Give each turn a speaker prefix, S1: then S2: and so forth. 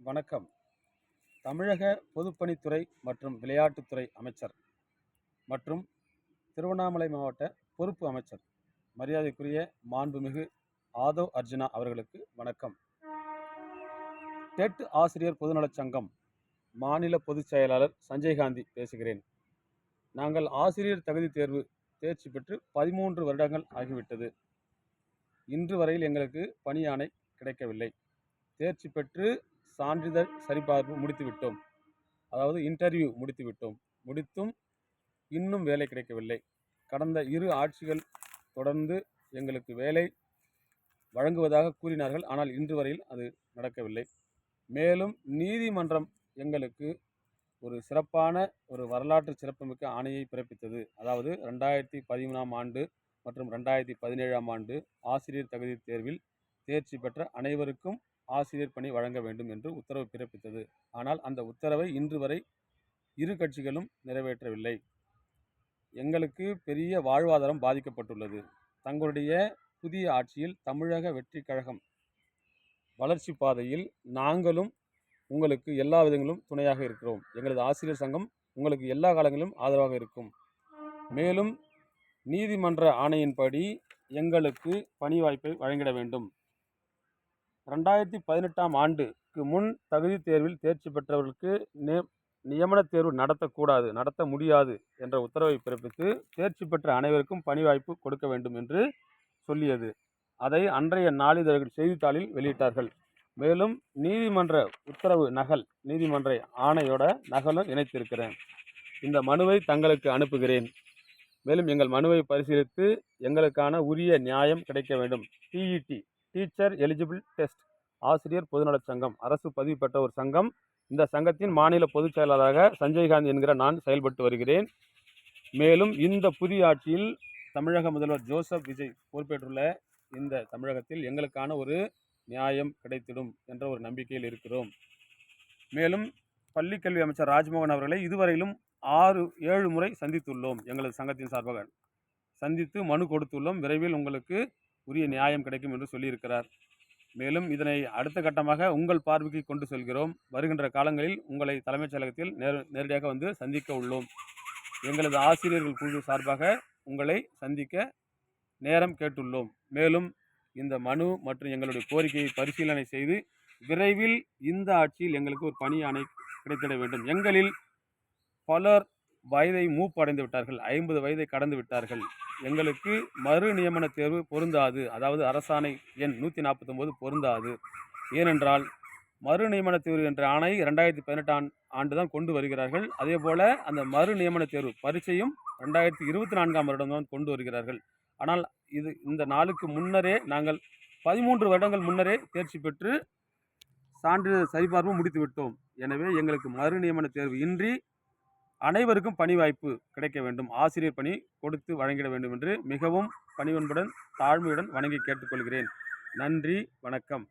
S1: வணக்கம். தமிழக பொதுப்பணித்துறை மற்றும் விளையாட்டுத்துறை அமைச்சர் மற்றும் திருவண்ணாமலை மாவட்ட பொறுப்பு அமைச்சர் மரியாதைக்குரிய மாண்புமிகு ஆதவ் அர்ஜுனா அவர்களுக்கு வணக்கம். டெட் ஆசிரியர் பொதுநலச் சங்கம் மாநில பொதுச் செயலாளர் சஞ்சய்காந்தி பேசுகிறேன். நாங்கள் ஆசிரியர் தகுதி தேர்வு தேர்ச்சி பெற்று 13 வருடங்கள் ஆகிவிட்டது. இன்று வரையில் எங்களுக்கு பணி ஆணை கிடைக்கவில்லை. தேர்ச்சி பெற்று சான்றிதழ் சரிபார்ப்பு முடித்துவிட்டோம். அதாவது இன்டர்வியூ முடித்துவிட்டோம். முடித்தும் இன்னும் வேலை கிடைக்கவில்லை. கடந்த 2 ஆட்சிகள் தொடர்ந்து எங்களுக்கு வேலை வழங்குவதாக கூறினார்கள். ஆனால் இன்று வரையில் அது நடக்கவில்லை. மேலும் நீதிமன்றம் எங்களுக்கு ஒரு சிறப்பான ஒரு வரலாற்று சிறப்புமிக்க ஆணையை பிறப்பித்தது. அதாவது 2013ஆம் ஆண்டு மற்றும் 2017ஆம் ஆண்டு ஆசிரியர் தகுதி தேர்வில் தேர்ச்சி பெற்ற அனைவருக்கும் ஆசிரியர் பணி வழங்க வேண்டும் என்று உத்தரவு பிறப்பித்தது. ஆனால் அந்த உத்தரவை இன்று வரை இரு கட்சிகளும் நிறைவேற்றவில்லை. எங்களுக்கு பெரிய வாழ்வாதாரம் பாதிக்கப்பட்டுள்ளது. தங்களுடைய புதிய ஆட்சியில் தமிழக வெற்றி கழகம் வளர்ச்சி பாதையில் நாங்களும் உங்களுக்கு எல்லா விதங்களும் துணையாக இருக்கிறோம். எங்களது ஆசிரியர் சங்கம் உங்களுக்கு எல்லா காலங்களிலும் ஆதரவாக இருக்கும். மேலும் நீதிமன்ற ஆணையின்படி எங்களுக்கு பணி வாய்ப்பை வழங்கிட வேண்டும். 2018ஆம் ஆண்டுக்கு முன் தகுதி தேர்வில் தேர்ச்சி பெற்றவர்களுக்கு நியமன தேர்வு நடத்த முடியாது என்ற உத்தரவை பிறப்பித்து தேர்ச்சி பெற்ற அனைவருக்கும் பணி வாய்ப்பு கொடுக்க வேண்டும் என்று சொல்லியது. அதை அன்றைய நாளிதழ்கள் செய்தித்தாளில் வெளியிட்டார்கள். மேலும் நீதிமன்ற உத்தரவு நகல், நீதிமன்ற ஆணையோட நகலும் இணைத்திருக்கிறேன். இந்த மனுவை தங்களுக்கு அனுப்புகிறேன். மேலும் எங்கள் மனுவை பரிசீலித்து எங்களுக்கான உரிய நியாயம் கிடைக்க வேண்டும். டிஇடி டீச்சர் எலிஜிபிள் டெஸ்ட் ஆசிரியர் பொதுநலச் சங்கம் அரசு பதிவு பெற்ற ஒரு சங்கம். இந்த சங்கத்தின் மாநில பொதுச் செயலாளராக சஞ்சய்காந்தி என்கிற நான் செயல்பட்டு வருகிறேன். மேலும் இந்த புதிய ஆட்சியில் தமிழக முதல்வர் ஜோசப் விஜய் பொறுப்பேற்றுள்ள இந்த தமிழகத்தில் எங்களுக்கான ஒரு நியாயம் கிடைத்திடும் என்ற ஒரு நம்பிக்கையில் இருக்கிறோம். மேலும் பள்ளிக்கல்வி அமைச்சர் ராஜ்மோகன் அவர்களை இதுவரையிலும் 6-7 முறை சந்தித்துள்ளோம். எங்களது சங்கத்தின் சார்பாக சந்தித்து மனு கொடுத்துள்ளோம். விரைவில் உங்களுக்கு உரிய நியாயம் கிடைக்கும் என்று சொல்லியிருக்கிறார். மேலும் இதனை அடுத்த கட்டமாக உங்கள் பார்வைக்கு கொண்டு செல்கிறோம். வருகின்ற காலங்களில் உங்களை தலைமைச் செயலகத்தில் நேரடியாக வந்து சந்திக்க உள்ளோம். எங்களது ஆசிரியர்கள் குழு சார்பாக உங்களை சந்திக்க நேரம் கேட்டுள்ளோம். மேலும் இந்த மனு மற்றும் எங்களுடைய கோரிக்கையை பரிசீலனை செய்து விரைவில் இந்த ஆட்சியில் எங்களுக்கு ஒரு பணி ஆணை கிடைத்திட வேண்டும். எங்களில் பலர் வயதை மூப்படைந்து விட்டார்கள். 50 வயதை கடந்து விட்டார்கள். எங்களுக்கு மறு நியமன தேர்வு பொருந்தாது. அதாவது அரசாணை எண் 149 பொருந்தாது. ஏனென்றால் மறு நியமன தேர்வு என்ற ஆணை 2018ஆம் ஆண்டு தான் கொண்டு வருகிறார்கள். அதே போல அந்த மறு நியமன தேர்வு பரீட்சையும் 2024ஆம் வருடம் தான் கொண்டு வருகிறார்கள். ஆனால் இந்த நாளுக்கு முன்னரே நாங்கள் 13 வருடங்கள் முன்னரே தேர்ச்சி பெற்று சான்றிதழ் சரிபார்ப்பு முடித்து விட்டோம். எனவே எங்களுக்கு மறு நியமன தேர்வு இன்றி அனைவருக்கும் பணி வாய்ப்பு கிடைக்க வேண்டும். ஆசிரியர் பணி கொடுத்து வழங்கிட வேண்டும் என்று மிகவும் பணிவன்புடன் தாழ்மையுடன் வணங்கி கேட்டுக்கொள்கிறேன். நன்றி, வணக்கம்.